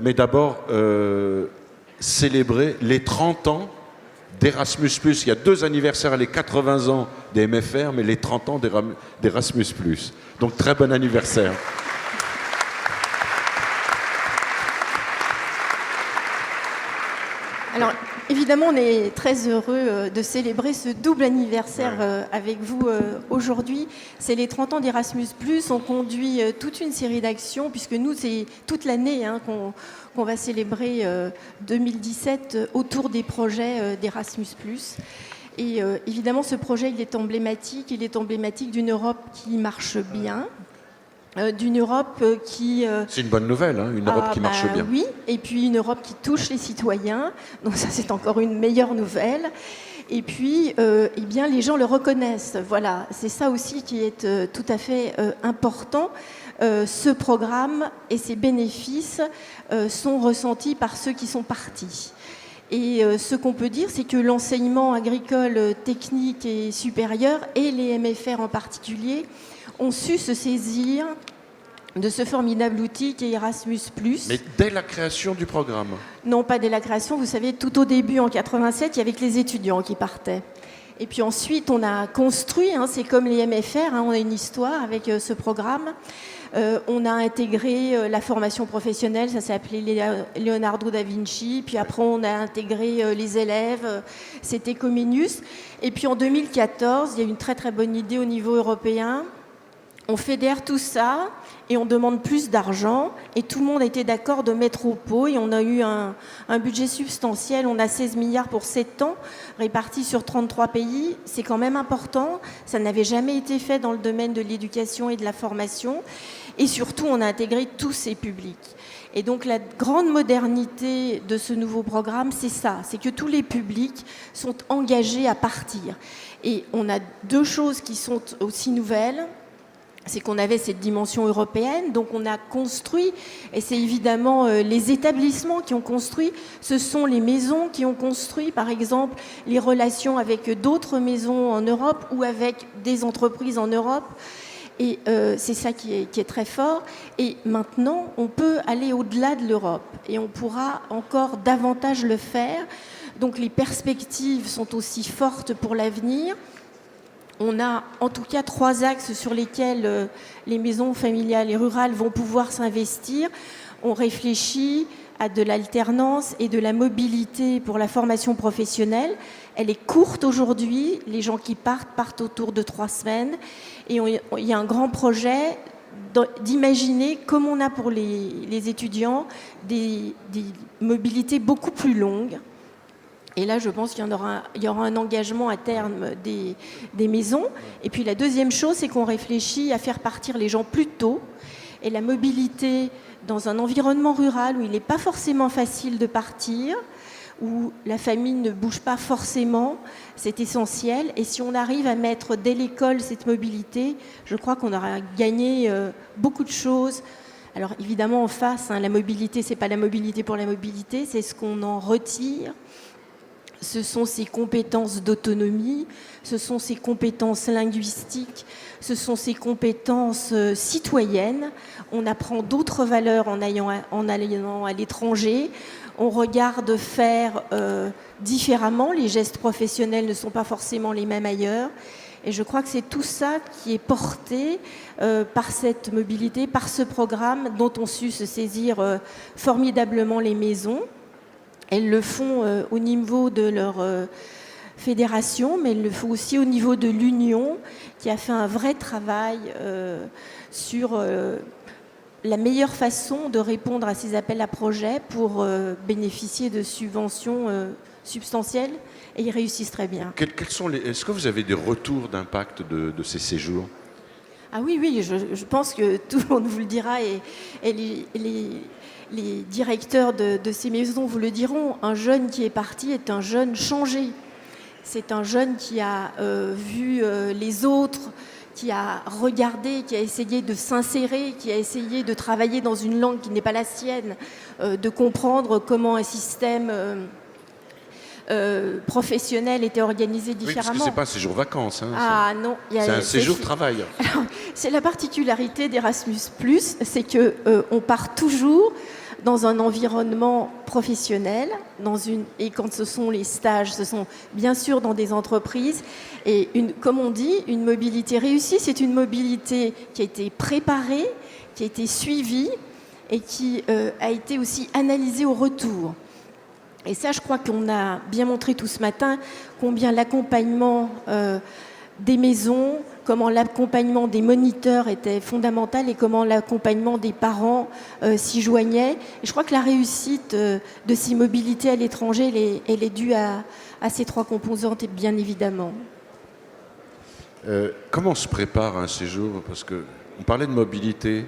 Mais d'abord, célébrer les 30 ans d'Erasmus+. Il y a 2 anniversaires, les 80 ans des MFR, mais les 30 ans d'Erasmus+. Donc très bon anniversaire. Alors, évidemment, on est très heureux de célébrer ce double anniversaire avec vous aujourd'hui. C'est les 30 ans d'Erasmus+. On conduit toute une série d'actions, puisque nous, c'est toute l'année qu'on va célébrer 2017 autour des projets d'Erasmus+. Et évidemment, ce projet, il est emblématique. Il est emblématique d'une Europe qui marche bien. D'une Europe qui... C'est une bonne nouvelle, hein, une Europe qui marche bien. Oui, et puis une Europe qui touche les citoyens, donc ça c'est encore une meilleure nouvelle. Et puis, eh bien, les gens le reconnaissent. Voilà, c'est ça aussi qui est tout à fait important. Ce programme et ses bénéfices sont ressentis par ceux qui sont partis. Et ce qu'on peut dire, c'est que l'enseignement agricole, technique et supérieur, et les MFR en particulier, ont su se saisir de ce formidable outil qui est Erasmus+. Mais dès la création du programme? Non, pas dès la création. Vous savez, tout au début, en 87, il y avait que les étudiants qui partaient. Et puis ensuite, on a construit, c'est comme les MFR, on a une histoire avec ce programme. On a intégré la formation professionnelle, ça s'est appelé Leonardo da Vinci. Puis après, on a intégré les élèves, c'était Comenius. Et puis en 2014, il y a une très très bonne idée au niveau européen. On fédère tout ça et on demande plus d'argent et tout le monde a été d'accord de mettre au pot et on a eu un budget substantiel. On a 16 milliards pour 7 ans répartis sur 33 pays. C'est quand même important. Ça n'avait jamais été fait dans le domaine de l'éducation et de la formation. Et surtout, on a intégré tous ces publics. Et donc la grande modernité de ce nouveau programme, c'est ça, c'est que tous les publics sont engagés à partir. Et on a 2 choses qui sont aussi nouvelles. C'est qu'on avait cette dimension européenne, donc on a construit, et c'est évidemment les établissements qui ont construit, ce sont les maisons qui ont construit, par exemple, les relations avec d'autres maisons en Europe ou avec des entreprises en Europe. Et c'est ça qui est très fort. Et maintenant, on peut aller au-delà de l'Europe et on pourra encore davantage le faire. Donc les perspectives sont aussi fortes pour l'avenir. On a en tout cas 3 axes sur lesquels les maisons familiales et rurales vont pouvoir s'investir. On réfléchit à de l'alternance et de la mobilité pour la formation professionnelle. Elle est courte aujourd'hui. Les gens qui partent autour de 3 semaines. Et il y a un grand projet d'imaginer, comme on a pour les étudiants, des mobilités beaucoup plus longues. Et là, je pense qu'il y aura un engagement à terme des maisons. Et puis la deuxième chose, c'est qu'on réfléchit à faire partir les gens plus tôt. Et la mobilité dans un environnement rural où il n'est pas forcément facile de partir, où la famille ne bouge pas forcément, c'est essentiel. Et si on arrive à mettre dès l'école cette mobilité, je crois qu'on aura gagné beaucoup de choses. Alors évidemment, en face, la mobilité, ce n'est pas la mobilité pour la mobilité, c'est ce qu'on en retire. Ce sont ces compétences d'autonomie, ce sont ces compétences linguistiques, ce sont ces compétences citoyennes. On apprend d'autres valeurs en allant à l'étranger. On regarde faire différemment. Les gestes professionnels ne sont pas forcément les mêmes ailleurs. Et je crois que c'est tout ça qui est porté par cette mobilité, par ce programme dont ont su se saisir formidablement les maisons. Elles le font au niveau de leur fédération, mais elles le font aussi au niveau de l'Union, qui a fait un vrai travail sur la meilleure façon de répondre à ces appels à projets pour bénéficier de subventions substantielles, et ils réussissent très bien. Est-ce que vous avez des retours d'impact de ces séjours? Ah oui, je pense que tout le monde vous le dira, et les directeurs de ces maisons vous le diront. Un jeune qui est parti est un jeune changé. C'est un jeune qui a vu les autres, qui a regardé, qui a essayé de s'insérer, qui a essayé de travailler dans une langue qui n'est pas la sienne, de comprendre comment un système professionnel était organisé différemment. Oui, parce que c'est pas un séjour vacances. Ah non, c'est un séjour travail. Alors, c'est la particularité d'Erasmus+, c'est que on part toujours dans un environnement professionnel, et quand ce sont les stages, ce sont bien sûr dans des entreprises. Et comme on dit, une mobilité réussie, c'est une mobilité qui a été préparée, qui a été suivie et qui a été aussi analysée au retour. Et ça, je crois qu'on a bien montré tout ce matin combien l'accompagnement des maisons, comment l'accompagnement des moniteurs était fondamental et comment l'accompagnement des parents s'y joignait. Et je crois que la réussite de ces mobilités à l'étranger, elle est due à ces trois composantes, et bien évidemment. Comment se prépare un séjour? Parce qu'on parlait de mobilité.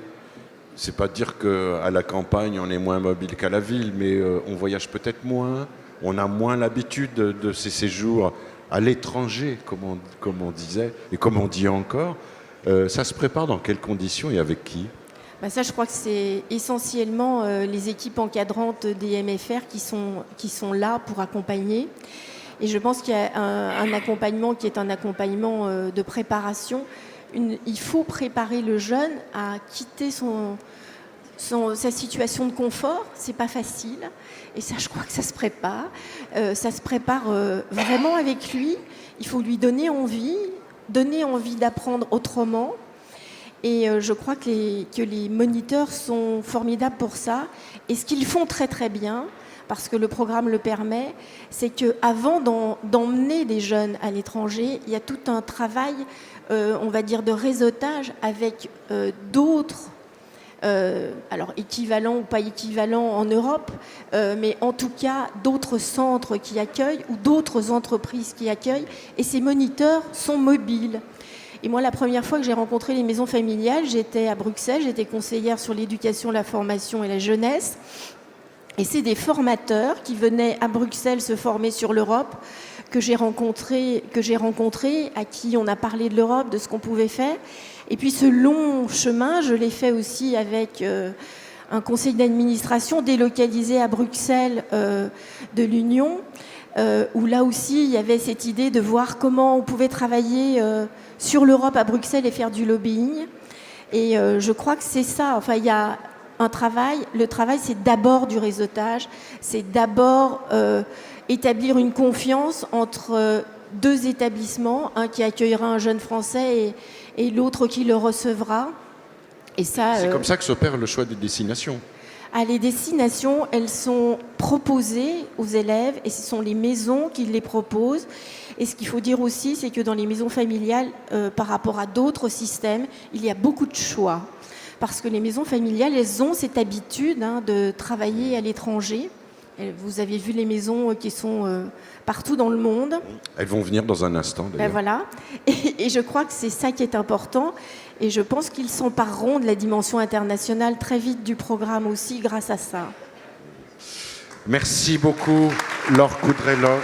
C'est pas dire qu'à la campagne, on est moins mobile qu'à la ville, mais on voyage peut-être moins, on a moins l'habitude de ces séjours à l'étranger, comme on disait, et comme on dit encore. Ça se prépare dans quelles conditions et avec qui? Ça, je crois que c'est essentiellement les équipes encadrantes des MFR qui sont là pour accompagner. Et je pense qu'il y a un accompagnement qui est un accompagnement de préparation. Il faut préparer le jeune à quitter sa situation de confort. C'est pas facile. Et ça, je crois que ça se prépare. Ça se prépare vraiment avec lui. Il faut lui donner envie d'apprendre autrement. Et je crois que les moniteurs sont formidables pour ça. Et ce qu'ils font très très bien, parce que le programme le permet, c'est qu'avant d'emmener des jeunes à l'étranger, il y a tout un travail, on va dire, de réseautage avec d'autres, alors équivalents ou pas équivalents en Europe, mais en tout cas d'autres centres qui accueillent ou d'autres entreprises qui accueillent. Et ces moniteurs sont mobiles. Et moi, la première fois que j'ai rencontré les maisons familiales, j'étais à Bruxelles, j'étais conseillère sur l'éducation, la formation et la jeunesse. Et c'est des formateurs qui venaient à Bruxelles se former sur l'Europe, que j'ai rencontrés, à qui on a parlé de l'Europe, de ce qu'on pouvait faire. Et puis ce long chemin, je l'ai fait aussi avec un conseil d'administration délocalisé à Bruxelles de l'Union, où là aussi, il y avait cette idée de voir comment on pouvait travailler sur l'Europe à Bruxelles et faire du lobbying. Et je crois que c'est ça. Enfin, il y a un travail. Le travail, c'est d'abord du réseautage. C'est d'abord établir une confiance entre deux établissements, un qui accueillera un jeune Français et l'autre qui le recevra. Et ça, c'est comme ça que s'opère le choix des destinations. Les destinations, elles sont proposées aux élèves et ce sont les maisons qui les proposent. Et ce qu'il faut dire aussi, c'est que dans les maisons familiales, par rapport à d'autres systèmes, il y a beaucoup de choix. Parce que les maisons familiales, elles ont cette habitude de travailler à l'étranger. Vous avez vu les maisons qui sont partout dans le monde. Elles vont venir dans un instant, d'ailleurs. Voilà. Et je crois que c'est ça qui est important. Et je pense qu'ils s'empareront de la dimension internationale très vite du programme aussi grâce à ça. Merci beaucoup, Laure Coudrelot.